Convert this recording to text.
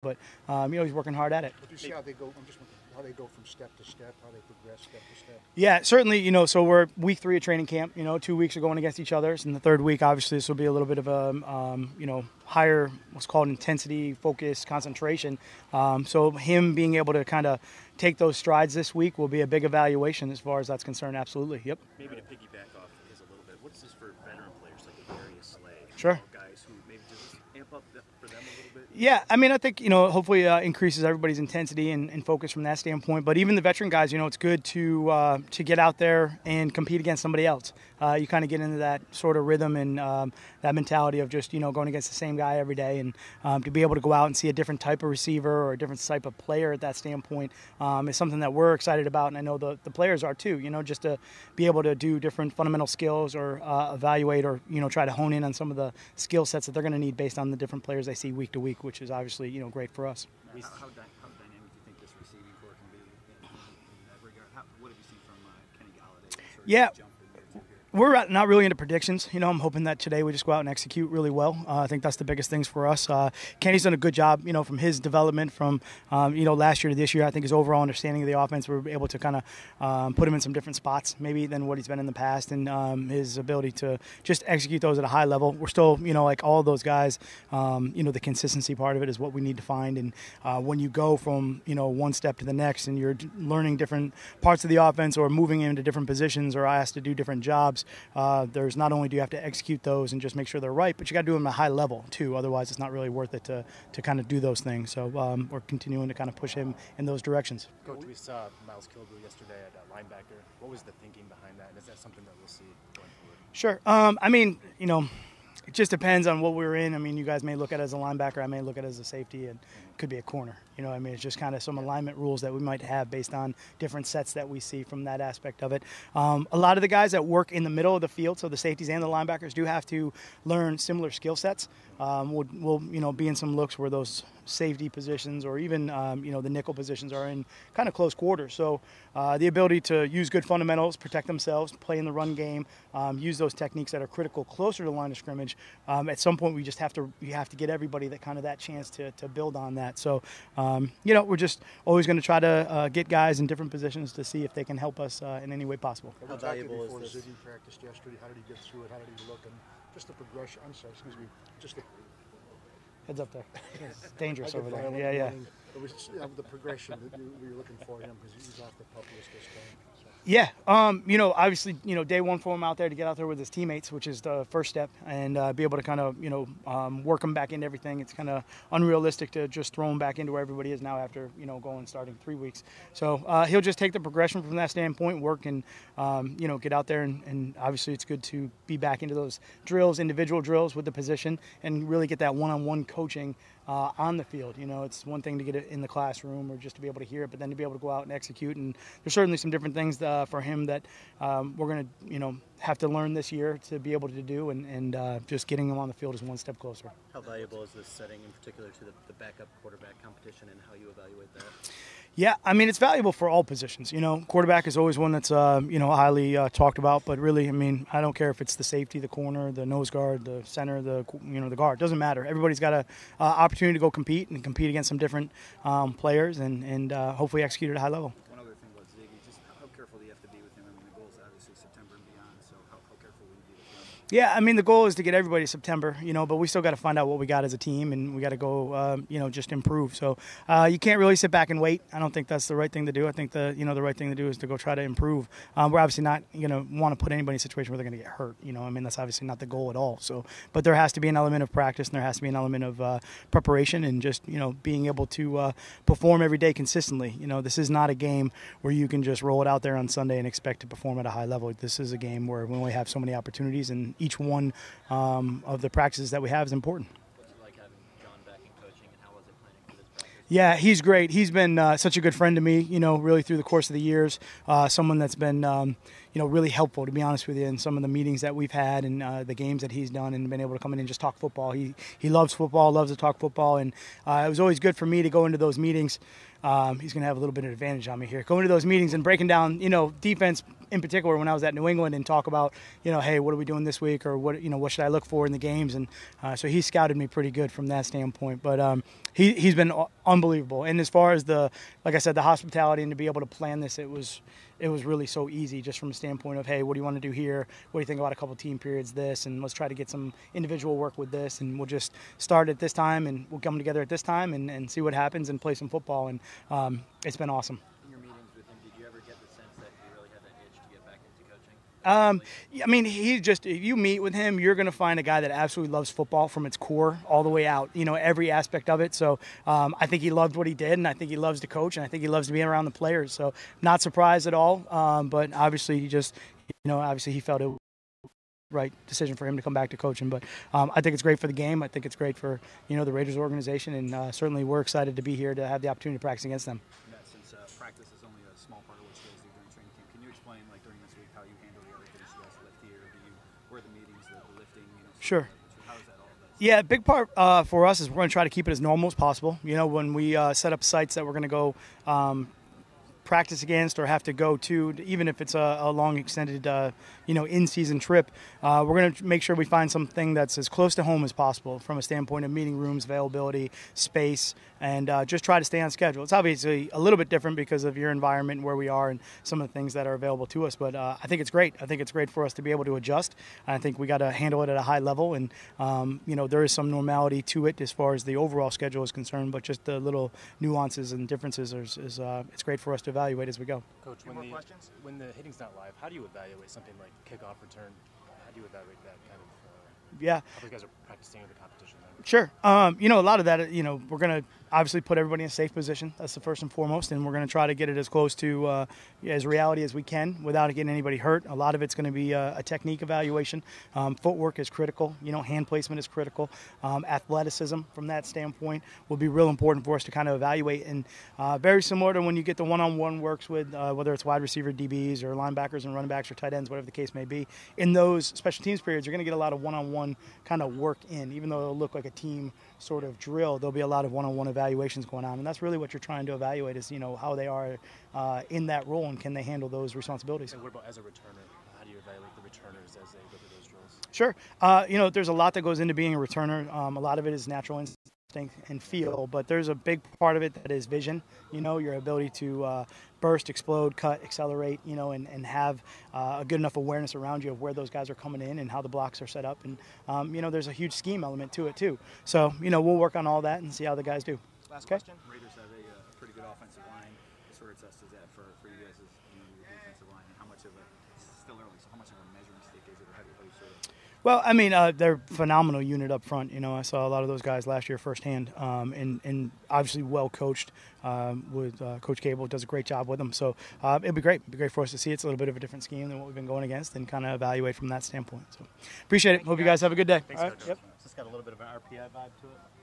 But he's working hard at it. But you see how they go. I'm just how they go from step to step, how they progress step to step. Yeah, certainly. So we're week 3 of training camp. 2 weeks are going against each other, and the third week, obviously, this will be a little bit of a higher, what's called intensity, focus, concentration. So him being able to kind of take those strides this week will be a big evaluation as far as that's concerned. Absolutely. Yep. Maybe to piggyback off his a little bit, what's this for veteran players like Darius Slay? Sure. Guys who maybe just amp up for them a little bit? Yeah, I think, hopefully increases everybody's intensity and focus from that standpoint. But even the veteran guys, it's good to get out there and compete against somebody else. You kind of get into that sort of rhythm and that mentality of just, going against the same guy every day. And to be able to go out and see a different type of receiver or a different type of player at that standpoint is something that we're excited about. And I know the players are too, just to be able to do different fundamental skills or evaluate or, try to hone in on some of the skill sets that they're going to need based on the different players they see week to week, which is obviously, great for us. How dynamic do you think this receiving core can be in that regard? What have you seen from Kenny Galladay? Yeah. We're not really into predictions. I'm hoping that today we just go out and execute really well. I think that's the biggest things for us. Kenny's done a good job, from his development from, last year to this year. I think his overall understanding of the offense, we're able to kind of put him in some different spots maybe than what he's been in the past, and his ability to just execute those at a high level. We're still, like all of those guys, the consistency part of it is what we need to find. And when you go from, one step to the next and you're learning different parts of the offense or moving into different positions or asked to do different jobs, there's not only do you have to execute those and just make sure they're right, but you got to do them at a high level too. Otherwise, it's not really worth it to kind of do those things. So we're continuing to kind of push him in those directions. Coach, we saw Miles Kilgore yesterday at linebacker. What was the thinking behind that? And is that something that we'll see going forward? Sure. It just depends on what we're in. You guys may look at it as a linebacker. I may look at it as a safety, and it could be a corner. It's just kind of some alignment rules that we might have based on different sets that we see from that aspect of it. A lot of the guys that work in the middle of the field, so the safeties and the linebackers, do have to learn similar skill sets. We'll be in some looks where those safety positions or even, the nickel positions are in kind of close quarters. So the ability to use good fundamentals, protect themselves, play in the run game, use those techniques that are critical closer to the line of scrimmage. At some point, we have to get everybody that chance to build on that. So, we're just always going to try to get guys in different positions to see if they can help us in any way possible. How valuable is this? Ziggy practiced yesterday. How did he get through it? How did he look? And just the progression. I'm sorry, excuse me. Just the heads up there. It's dangerous over there. Yeah. It was the progression that you were looking for him because he's off the pup list this time. So. Yeah, obviously, day one for him out there to get out there with his teammates, which is the first step, and be able to kind of, work him back into everything. It's kind of unrealistic to just throw him back into where everybody is now after, starting 3 weeks. So he'll just take the progression from that standpoint, work and, get out there. And obviously it's good to be back into those drills, individual drills with the position, and really get that one-on-one coaching on the field. It's one thing to get it in the classroom or just to be able to hear it, but then to be able to go out and execute. And there's certainly some different things for him that we're going to, have to learn this year to be able to do, and just getting him on the field is one step closer. How valuable is this setting in particular to the backup quarterback competition, and how you evaluate that? Yeah, it's valuable for all positions. Quarterback is always one that's, highly talked about. But really, I don't care if it's the safety, the corner, the nose guard, the center, the guard. It doesn't matter. Everybody's got an opportunity to go compete against some different players and hopefully execute at a high level. One other thing about Ziggy, just how careful do you have to be with him? The goal is obviously September and beyond, so how careful will you be with him? Yeah, the goal is to get everybody to September, but we still got to find out what we got as a team, and we got to go, just improve. So you can't really sit back and wait. I don't think that's the right thing to do. I think the right thing to do is to go try to improve. We're obviously not want to put anybody in a situation where they're going to get hurt. That's obviously not the goal at all. So, but there has to be an element of practice, and there has to be an element of preparation, and just being able to perform every day consistently. This is not a game where you can just roll it out there on Sunday and expect to perform at a high level. This is a game where we only have so many opportunities, and each one of the practices that we have is important. What's it like having John back in coaching, and how was it planning for this practice? Yeah, he's great. He's been such a good friend to me, really through the course of the years. Someone that's been, really helpful, to be honest with you, in some of the meetings that we've had and the games that he's done and been able to come in and just talk football. He loves football, loves to talk football, and it was always good for me to go into those meetings. He's going to have a little bit of advantage on me here. Going to those meetings and breaking down, defense in particular when I was at New England and talk about, hey, what are we doing this week, or what should I look for in the games? And so he scouted me pretty good from that standpoint. But he's been unbelievable. And as far as like I said, the hospitality and to be able to plan this, it was really so easy just from a standpoint of, hey, what do you want to do here? What do you think about a couple team periods, this, and let's try to get some individual work with this, and we'll just start at this time, and we'll come together at this time and see what happens and play some football. And it's been awesome. In your meetings with him, did you ever get the sense that he really had that itch to get back into coaching? I mean, if you meet with him, you're going to find a guy that absolutely loves football from its core all the way out, every aspect of it. So I think he loved what he did, and I think he loves to coach, and I think he loves to be around the players. So not surprised at all. But obviously he felt it right decision for him to come back to coaching. But I think it's great for the game. I think it's great for, the Raiders organization, and certainly we're excited to be here to have the opportunity to practice against them. Since practice is only a small part of what you guys do during training camp, can you explain, like, during this week, how you handle the other things you guys lift here? Where the meetings, the lifting, Sure. How is that all? Yeah, a big part for us is we're going to try to keep it as normal as possible. When we set up sites that we're going to go practice against or have to go to, even if it's a long extended in-season trip, we're going to make sure we find something that's as close to home as possible from a standpoint of meeting rooms, availability, space, and just try to stay on schedule. It's obviously a little bit different because of your environment, where we are, and some of the things that are available to us, but I think it's great. I think it's great for us to be able to adjust. I think we got to handle it at a high level, and there is some normality to it as far as the overall schedule is concerned, but just the little nuances and differences it's great for us to evaluate as we go. Coach, when the hitting's not live, how do you evaluate something like kickoff return? How do you evaluate that kind of? Yeah. How you guys are practicing the competition then? Sure. A lot of that, we're going to obviously put everybody in a safe position. That's the first and foremost, and we're going to try to get it as close to as reality as we can without getting anybody hurt. A lot of it's going to be a technique evaluation. Footwork is critical. Hand placement is critical. Athleticism from that standpoint will be real important for us to kind of evaluate. And very similar to when you get the one-on-one works with whether it's wide receiver DBs or linebackers and running backs or tight ends, whatever the case may be. In those special teams periods, you're going to get a lot of one-on-one kind of work in. Even though it'll look like a team sort of drill, there'll be a lot of one-on-one evaluations going on, and that's really what you're trying to evaluate is how they are in that role and can they handle those responsibilities. And what about as a returner? How do you evaluate the returners as they go through those drills? Sure. There's a lot that goes into being a returner. A lot of it is natural instinct and feel, but there's a big part of it that is vision. Your ability to burst, explode, cut, accelerate, and have a good enough awareness around you of where those guys are coming in and how the blocks are set up. And, there's a huge scheme element to it too. So, we'll work on all that and see how the guys do. Last question. Raiders have a pretty good offensive line. What sort of test is that for you guys as your defensive line? And how much of it's still early, so how much of a measuring stick is it, or how do you sort of? Well, they're a phenomenal unit up front. I saw a lot of those guys last year firsthand, and obviously well coached with Coach Cable. Does a great job with them. So it'd be great. It'd be great for us to see. It's a little bit of a different scheme than what we've been going against, and kind of evaluate from that standpoint. So appreciate it. Hope you guys have a good day. Thanks, Coach. Yep. It's got a little bit of an RPI vibe to it.